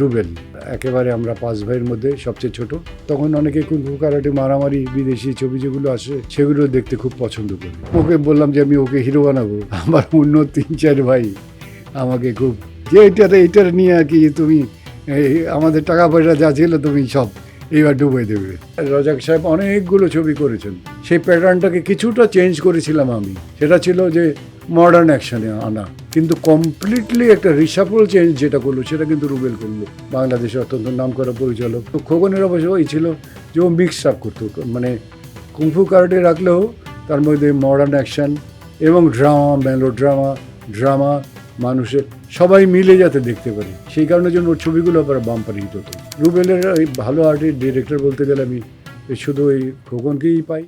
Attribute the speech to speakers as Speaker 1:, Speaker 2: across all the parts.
Speaker 1: রুবেল একেবারে আমরা 5 ভাইয়ের মধ্যে সবচেয়ে ছোট। তখন অনেকে কুংফু কারাটে মারামারি বিদেশি ছবি যেগুলো আসে সেগুলো দেখতে খুব পছন্দ করি। ওকে বললাম যে আমি ওকে হিরো বানাবো। আমার অন্য 3-4 ভাই আমাকে খুব যে এইটার নিয়ে আর কি তুমি আমাদের টাকা পয়সা যা ছিল তুমি সব এইবার ডুবে দেবে। রাজাক সাহেব অনেকগুলো ছবি করেছেন, সেই প্যাটার্নটাকে কিছুটা চেঞ্জ করেছিলাম আমি। সেটা ছিল যে মডার্ন অ্যাকশনে আনা, কিন্তু কমপ্লিটলি একটা রিসাফল চেঞ্জ যেটা করলো সেটা কিন্তু রুবেল করলো। বাংলাদেশের অত্যন্ত নামকরা পরিচালক। তো খোকনের অবশ্য ওই ছিল যে ও মিক্স আপ করতো, মানে কুংফু কারাটে রাখলেও তার মধ্যে মডার্ন অ্যাকশন এবং ড্রামা মানুষের সবাই মিলে যাতে দেখতে পারে, সেই কারণের জন্য ওর ছবিগুলো আবার বাম্পার হিট হতো। রুবেলের এই ভালো আর্টের ডিরেক্টর বলতে গেলে আমি শুধু ওই খোকনকেই পাই।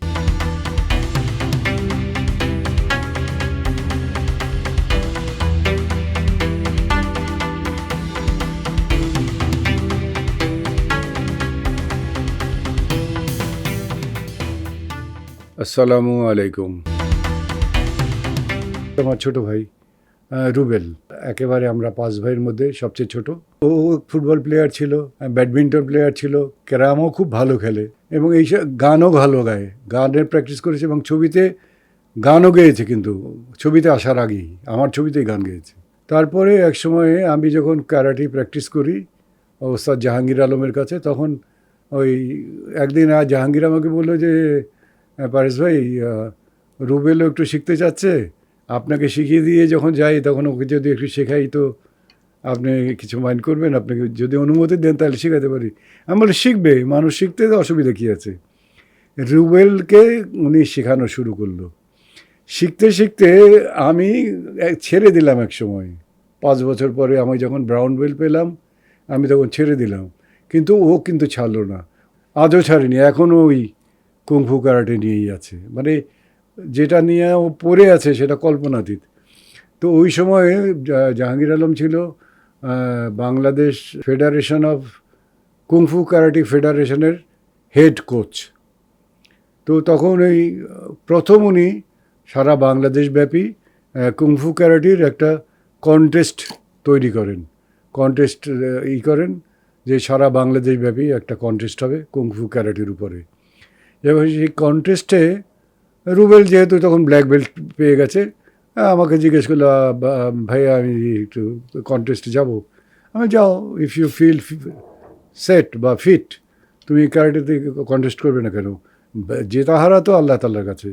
Speaker 1: আসসালামু আলাইকুম। আমার ছোট ভাই রুবেল, একেবারে আমরা 5 ভাইয়ের মধ্যে সবচেয়ে ছোট। ও ফুটবল প্লেয়ার ছিল, ব্যাডমিন্টন প্লেয়ার ছিল, ক্যারামও খুব ভালো খেলে এবং এইসব গানও ভালো গায়। গানের প্র্যাকটিস করেছে এবং ছবিতে গানও গেয়েছে, কিন্তু ছবিতে আসার আগেই আমার ছবিতেই গান গেয়েছে। তারপরে এক সময়ে আমি যখন ক্যারাটি প্র্যাকটিস করি ওস্তাদ জাহাঙ্গীর আলমের কাছে, তখন ওই একদিন জাহাঙ্গীর আমাকে বললো যে পারেশ ভাই, রুবেলও একটু শিখতে চাচ্ছে, আপনাকে শিখিয়ে দিয়ে যখন যাই তখন ওকে যদি একটু শেখাই তো আপনি কিছু মাইন্ড করবেন, আপনাকে যদি অনুমতি দেন তাহলে শেখাতে পারি। আমি বলি শিখবে, মানুষ শিখতে অসুবিধা কী আছে। রুবেলকে উনি শেখানো শুরু করলো। শিখতে শিখতে আমি ছেড়ে দিলাম এক সময়। 5 বছর পরে আমি যখন ব্রাউন বেল্ট পেলাম আমি তখন ছেড়ে দিলাম, কিন্তু ও কিন্তু ছাড়লো না, আজও ছাড়েনি। এখনও ওই কুংফু কারাটে নিয়েই আছে, মানে যেটা নিয়ে ও পড়ে আছে সেটা কল্পনাতীত। তো ওই সময়ে জাহাঙ্গীর আলম ছিল Bangladesh federation of kung fu karate ফেডারেশনের হেড কোচ। তো তখন এই প্রথম উনি সারা বাংলাদেশ ব্যাপী কুংফু কারাটির একটা কন্টেস্ট তৈরি করেন, কন্টেস্ট করেন যে সারা বাংলাদেশ ব্যাপী একটা কন্টেস্ট হবে কুংফু কারাটির উপরে। এবং সেই কন্টেস্টে রুবেল যেহেতু তখন ব্ল্যাক বেল্ট পেয়ে গেছে, আমাকে জিজ্ঞেস করলো ভাইয়া আমি একটু কন্টেস্টে যাব। আমি যাও, ইফ ইউ ফিল সেট বা ফিট তুমি ক্যারাটেতে কন্টেস্ট করবে না কেন, জেতা হারা তো আল্লাহ তাল্লার কাছে।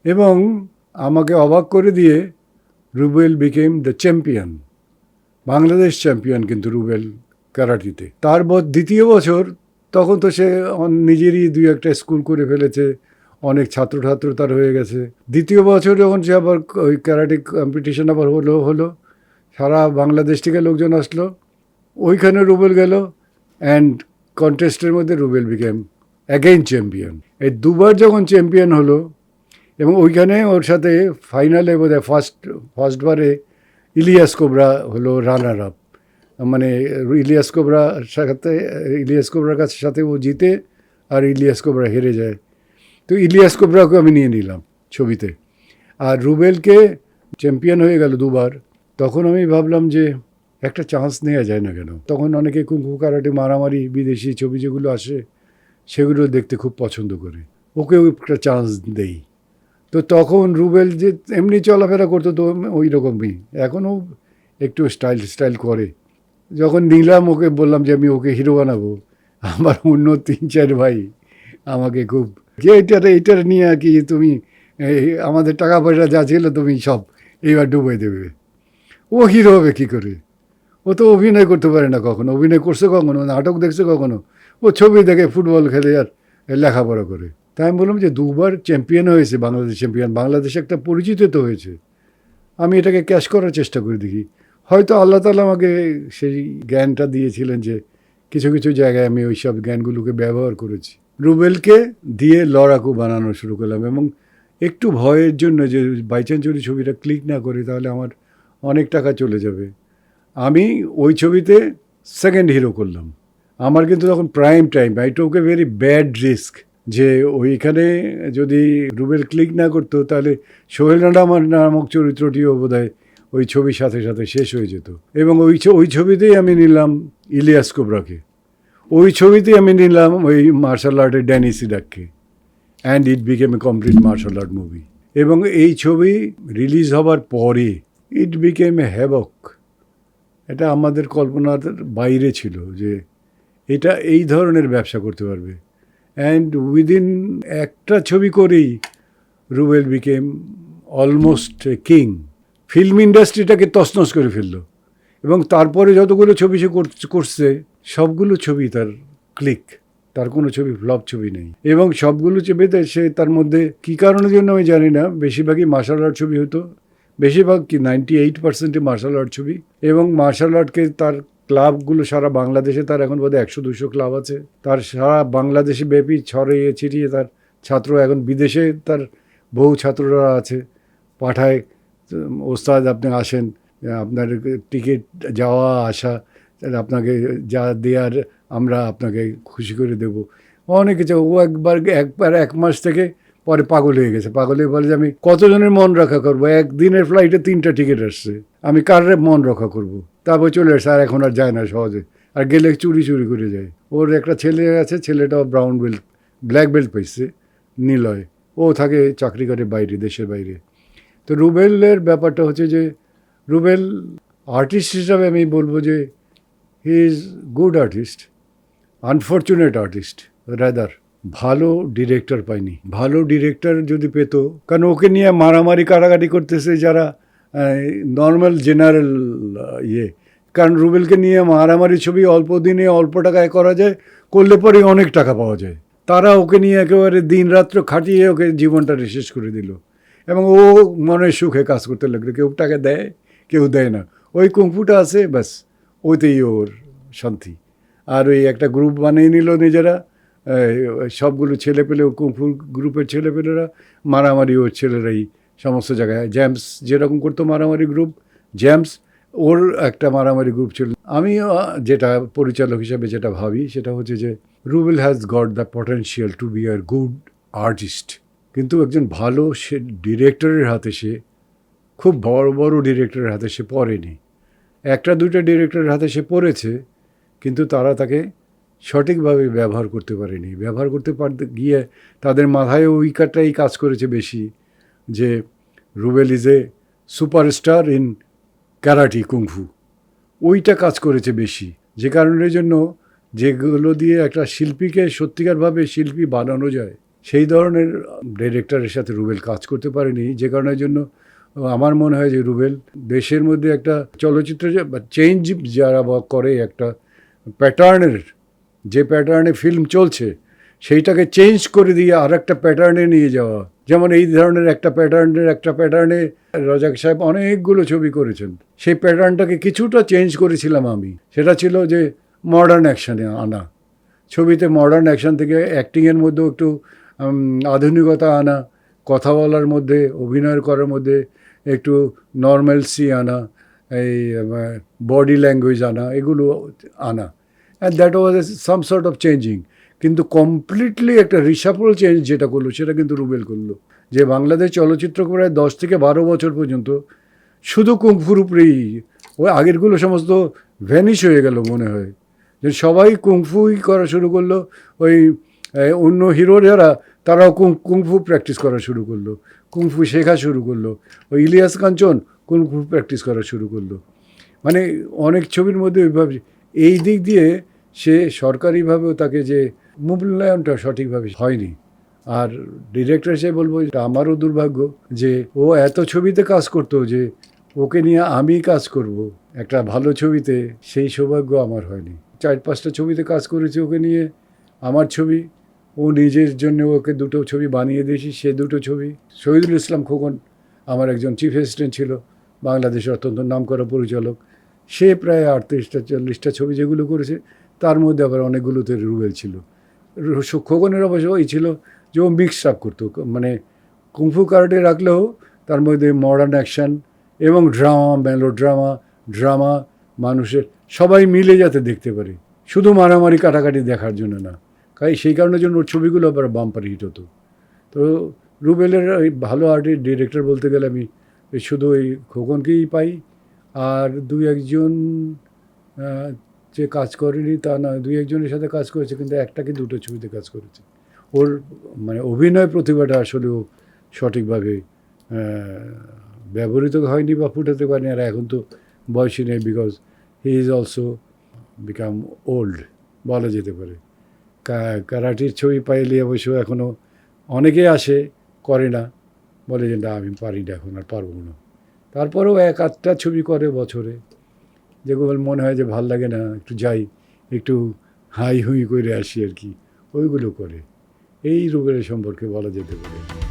Speaker 1: এবং আমাকে অবাক করে দিয়ে Rubel became the champion, Bangladesh champion কিন্তু রুবেল ক্যারাটিতে। তার দ্বিতীয় বছর তখন তো সে নিজেরই 2-1টা স্কুল করে ফেলেছে, অনেক ছাত্র তার হয়ে গেছে। দ্বিতীয় বছর যখন সে আবার ওই ক্যারাটে কম্পিটিশন আবার হলো সারা বাংলাদেশ থেকে লোকজন আসলো, ওইখানে রুবেল গেল অ্যান্ড কন্টেস্টের মধ্যে রুবেল বিকেম অ্যাগেইন চ্যাম্পিয়ন। এই দুবার যখন চ্যাম্পিয়ন হলো এবং ওইখানে ওর সাথে ফাইনালে বোধহয় ফার্স্টবারে ইলিয়াস কোবরা হলো রানার আপ, মানে ইলিয়াস কোবরার কাছে সাথে ও জিতে আর ইলিয়াস কোবরা হেরে যায়। তো ইলিয়াস কোবরাকে আমি নিয়ে নিলাম ছবিতে, আর রুবেলকে চ্যাম্পিয়ন হয়ে গেল দুবার। তখন আমি ভাবলাম যে একটা চান্স নেওয়া যায় না কেন। তখন অনেকে কুংফু কারাটে মারামারি বিদেশি ছবি যেগুলো আসে সেগুলো দেখতে খুব পছন্দ করে, ওকেও একটা চান্স দেই। তো তখন রুবেল যে এমনি চলাফেরা করতো তো ওই রকমই, এখনও একটু স্টাইল করে। যখন নিলাম ওকে বললাম যে আমি ওকে হিরো বানাবো, আমার অন্য 3-4 ভাই আমাকে খুব যে এইটার নিয়ে আর কি তুমি আমাদের টাকা পয়সা যা ছিল তুমি সব এইবার ডুবে দেবে। ও হিরো হবে কী করে, ও তো অভিনয় করতে পারে না, কখনো অভিনয় করছে, কখনো নাটক দেখছে, কখনো ও ছবি দেখে ফুটবল খেলে আর লেখাপড়া করে। তাই আমি বললাম যে 2বার চ্যাম্পিয়ন হয়েছে, বাংলাদেশ চ্যাম্পিয়ন, বাংলাদেশে একটা পরিচিত তো হয়েছে, আমি এটাকে ক্যাশ করার চেষ্টা করে দেখি। হয়তো আল্লাহ তাআলা আমাকে সেই জ্ঞানটা দিয়েছিলেন যে কিছু কিছু জায়গায় আমি ওই সব জ্ঞানগুলোকে ব্যবহার করেছি। রুবেলকে দিয়ে লড়াকু বানানো শুরু করলাম এবং একটু ভয়ের জন্য যে বাইচান্স যদি ছবিটা ক্লিক না করে তাহলে আমার অনেক টাকা চলে যাবে, আমি ওই ছবিতে সেকেন্ড হিরো করলাম। আমার কিন্তু তখন প্রাইম টাইম, আই টোক এ ভেরি ব্যাড রিস্ক যে ওইখানে যদি রুবেল ক্লিক না করতো তাহলে সোহেল রানা আমার নামক চরিত্রটিও বোধহয় ওই ছবির সাথে সাথে শেষ হয়ে যেত। এবং ওই ছবিতেই আমি নিলাম ইলিয়াস কোবরাকে, ওই ছবিতেই আমি নিলাম ওই মার্শাল আর্টের ড্যানি সিডাককে, and it became a complete martial art movie. এবং এই ছবি রিলিজ হবার পরে ইট বিকেম এ হ্যাভক। এটা আমাদের কল্পনার বাইরে ছিল যে এটা এই ধরনের ব্যবসা করতে পারবে। অ্যান্ড উইদিন একটা ছবি করেই Rubel became almost a king. Film ইন্ডাস্ট্রিটাকে তছনছ করে ফেললো। এবং তারপরে যতগুলো ছবি সে করছে সবগুলো ছবি তার ক্লিক, তার কোনো ছবি ফ্লপ ছবি নেই। এবং সবগুলো ছবিতে সে তার মধ্যে কী কারণের জন্য আমি জানি না, বেশিরভাগই মার্শাল আর্ট ছবি হতো, বেশিরভাগ কি 98% মার্শাল আর্ট ছবি। এবং মার্শাল আর্টকে তার ক্লাবগুলো সারা বাংলাদেশে, তার এখন বোধহয় 100-200 ক্লাব আছে, তার সারা বাংলাদেশে ব্যাপী ছড়িয়ে ছিটিয়ে তার ছাত্র, এখন বিদেশে তার বহু ছাত্ররা আছে, পাঠায় ওস্তাদ আপনি আসেন, আপনার টিকিট যাওয়া আসা আপনাকে যা দেওয়ার আমরা আপনাকে খুশি করে দেবো, অনেক কিছু। ও একবার 1 মাস থেকে পরে পাগল হয়ে গেছে, পাগল হয়ে বলে যে আমি কতজনের মন রক্ষা করবো, একদিনের ফ্লাইটে 3টা টিকিট আসছে, আমি কার মন রক্ষা করবো। তারপর চলে আসছে, আর এখন আর যায় না সহজে, আর গেলে চুরি করে যায়। ওর একটা ছেলে আছে, ছেলেটাও ব্রাউন বেল্ট, ব্ল্যাক বেল্ট পাইছে নিলয়, ও থাকে চাকরি করে বাইরে, দেশের বাইরে। তো রুবেলের ব্যাপারটা হচ্ছে যে রুবেল আর্টিস্ট হিসাবে আমি বলবো যে he is good artist, unfortunate artist rather. ভালো ডিরেক্টর পাইনি। ভালো ডিরেক্টর যদি পেতো, কারণ ওকে নিয়ে মারামারি কাটাকাটি করতেছে যারা নর্মাল জেনারেল কারণ রুবেলকে নিয়ে মারামারি ছবি অল্প দিনে অল্প টাকায় করা যায়, করলে পরে অনেক টাকা পাওয়া যায়। তারা ওকে নিয়ে একেবারে দিন রাত্র খাটিয়ে ওকে জীবনটা শেষ করে দিল। এবং ও মনের সুখে কাজ করতে লাগলো, কেউ টাকা দেয় কেউ দেয় না, ওই কুংফুটা আছে ব্যাস, ওইতেই ওর শান্তি। আর ওই একটা গ্রুপ বানিয়ে নিল নিজেরা, সবগুলো ছেলেপেলে, কুংফু গ্রুপের ছেলেপেলেরা মারামারি ওর ছেলেরাই সমস্ত জায়গায়। জ্যামস যেরকম করতো মারামারি গ্রুপ, জ্যামস ওর একটা মারামারি গ্রুপ ছিল। আমি যেটা পরিচালক হিসাবে যেটা ভাবি সেটা হচ্ছে যে Rubel has got the potential to be a good artist, কিন্তু একজন ভালো সে ডিরেক্টরের হাতে, সে খুব বড় বড় ডিরেক্টরের হাতে সে পড়েনি। 1-2টা ডিরেক্টরের হাতে সে পড়েছে, কিন্তু তারা তাকে সঠিকভাবে ব্যবহার করতে পারেনি। ব্যবহার করতে পারতে গিয়ে তাদের মাথায় ওই কাজটাই কাজ করেছে বেশি, যে Rubel is a superstar in karate kung fu, ওইটা কাজ করেছে বেশি। যে কারণের জন্য যেগুলো দিয়ে একটা শিল্পীকে সত্যিকারভাবে শিল্পী বানানো যায়, সেই ধরনের ডিরেক্টরের সাথে রুবেল কাজ করতে পারেনি। যে কারণের জন্য আমার মনে হয় যে রুবেল দেশের মধ্যে একটা চলচ্চিত্র চেঞ্জ যারা করে, একটা প্যাটার্নের, যে প্যাটার্নে ফিল্ম চলছে সেইটাকে চেঞ্জ করে দিয়ে আর একটা প্যাটার্নে নিয়ে যাওয়া। যেমন এই ধরনের একটা প্যাটার্নে রাজাক সাহেব অনেকগুলো ছবি করেছেন, সেই প্যাটার্নটাকে কিছুটা চেঞ্জ করেছিলাম আমি। সেটা ছিল যে মডার্ন অ্যাকশানে আনা, ছবিতে মডার্ন অ্যাকশান থেকে অ্যাক্টিংয়ের মধ্যেও একটু আধুনিকতা আনা, কথা বলার মধ্যে, অভিনয় করার মধ্যে একটু নর্মালসি আনা, এই বডি ল্যাঙ্গুয়েজ আনা, এগুলো আনা। And that was some sort of changing. কিন্তু কমপ্লিটলি একটা রিসাফল চেঞ্জ যেটা করলো সেটা কিন্তু রুবেল করলো। যে বাংলাদেশ চলচ্চিত্র প্রায় 10 থেকে 12 বছর পর্যন্ত শুধু কুংফুর উপরেই, ওই আগেরগুলো সমস্ত ভ্যানিশ হয়ে গেল মনে হয়, যে সবাই কুংফুই করা শুরু করলো। ওই অন্য হিরো যারা তারাও কুংফু প্র্যাকটিস করা শুরু করলো, কুংফু শেখা শুরু করলো। ওই ইলিয়াস কাঞ্চন কুংফু প্র্যাকটিস করা শুরু করলো। মানে অনেক ছবির মধ্যে ওইভাবে, এই দিক দিয়ে সে সরকারিভাবেও তাকে যে মূল্যায়নটা সঠিকভাবে হয়নি। আর ডিরেক্টর হিসেবে বলবো, এটা আমারও দুর্ভাগ্য যে ও এত ছবিতে কাজ করতো যে ওকে নিয়ে আমি কাজ করব একটা ভালো ছবিতে, সেই সৌভাগ্য আমার হয়নি। 4-5টা ছবিতে কাজ করেছি ওকে নিয়ে, আমার ছবি, ও নিজের জন্য ওকে 2টো ছবি বানিয়ে দিয়েছি। সে 2টো ছবি, শহীদুল ইসলাম খোকন আমার একজন চিফ অ্যাসিস্ট্যান্ট ছিল, বাংলাদেশের অত্যন্ত নামকরা পরিচালক, সে প্রায় 38-40টা ছবি যেগুলো করেছে, তার মধ্যে আবার অনেকগুলোতে রুবেল ছিল। খোকনের অবশ্য ওই ছিল যে ও মিক্স আপ করতো, মানে কুংফু কারাটে রাখলেও তার মধ্যে মডার্ন অ্যাকশান এবং ড্রামা মানুষের সবাই মিলে যাতে দেখতে পারে, শুধু মারামারি কাটাকাটি দেখার জন্য না। সেই কারণের জন্য ওর ছবিগুলো আবার বাম্পার হিট হতো। তো রুবেলের ওই ভালো আর্টিস্ট ডিরেক্টর বলতে গেলে আমি এই শুধু ওই খোকনকেই পাই, আর দুই একজন যে কাজ করেনি তা না, দুই একজনের সাথে কাজ করেছে, কিন্তু একটা কি দুটো ছবিতে কাজ করেছে। ওর মানে অভিনয় প্রতিভাটা আসলেও সঠিকভাবে ব্যবহৃত হয়নি বা ফুটাতে পারেনি। আর এখন তো বয়সী নেই, because he is also become old বলা যেতে পারে। কারাটির ছবি পাইলে অবশ্য এখনও অনেকে আসে, করে না, বলে যে না আমি পারি না, এখন আর পারবো না। তারপরেও এক আধটা ছবি করে বছরে, যেগুলো মনে হয় যে ভাল লাগে না, একটু যাই, একটু হাই হুই করে আসি আর কি, ওইগুলো করে। এই রুবেলের সম্পর্কে বলা যেতে পারে।